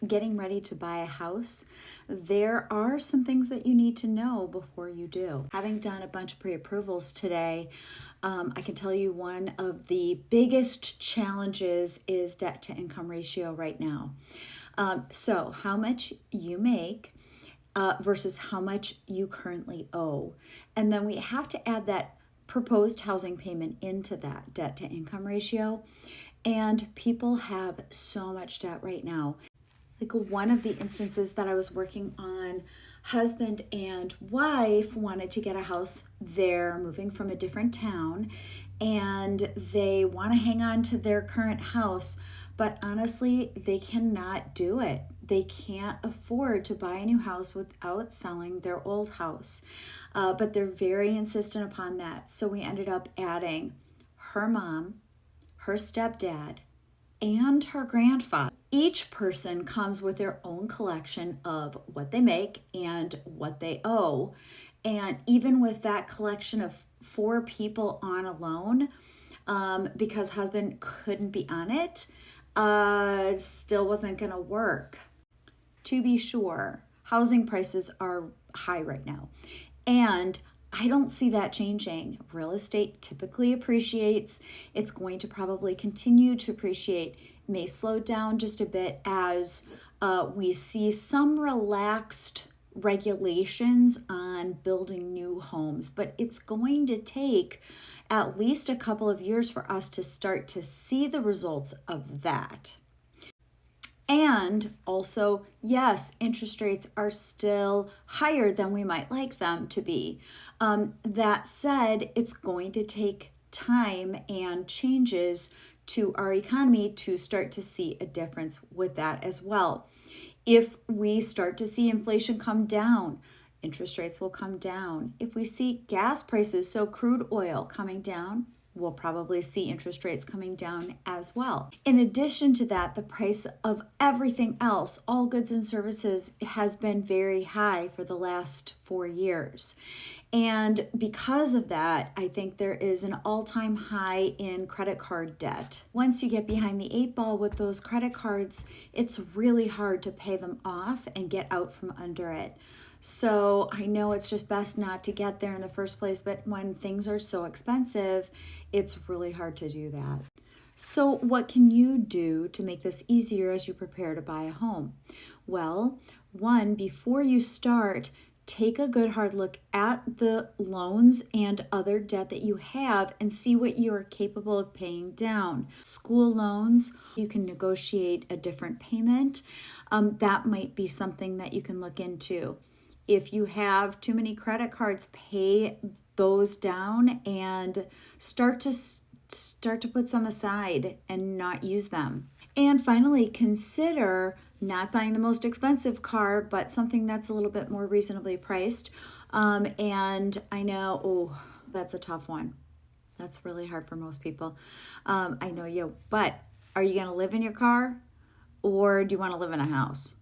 getting ready to buy a house, there are some things that you need to know before you do. Having done a bunch of pre-approvals today, I can tell you one of the biggest challenges is debt to income ratio right now. So how much you make versus how much you currently owe. And then we have to add that proposed housing payment into that debt to income ratio. And people have so much debt right now. Like one of the instances that I was working on, husband and wife wanted to get a house. They're moving from a different town and they want to hang on to their current house, but honestly, they cannot do it. They can't afford to buy a new house without selling their old house. But they're very insistent upon that. So we ended up adding her mom, her stepdad, and her grandfather. Each person comes with their own collection of what they make and what they owe. And even with that collection of 4 people on a loan, because husband couldn't be on it, still wasn't going to work. To be sure, housing prices are high right now. And I don't see that changing. Real estate typically appreciates. It's going to probably continue to appreciate, may slow down just a bit as we see some relaxed regulations on building new homes, but it's going to take at least a couple of years for us to start to see the results of that. And also, yes, interest rates are still higher than we might like them to be. That said, it's going to take time and changes to our economy to start to see a difference with that as well. If we start to see inflation come down, interest rates will come down. If we see gas prices, so crude oil coming down, we'll probably see interest rates coming down as well. In addition to that, the price of everything else, all goods and services, has been very high for the last 4 years. And because of that, I think there is an all-time high in credit card debt. Once you get behind the 8 ball with those credit cards, it's really hard to pay them off and get out from under it. So I know it's just best not to get there in the first place, but when things are so expensive, it's really hard to do that. So what can you do to make this easier as you prepare to buy a home? Well, one, before you start, take a good hard look at the loans and other debt that you have and see what you are capable of paying down. School loans, you can negotiate a different payment. That might be something that you can look into. If you have too many credit cards, pay those down and start to put some aside and not use them. And finally, consider not buying the most expensive car, but something that's a little bit more reasonably priced. And I know, that's a tough one. That's really hard for most people. I know you, but are you going to live in your car or do you want to live in a house?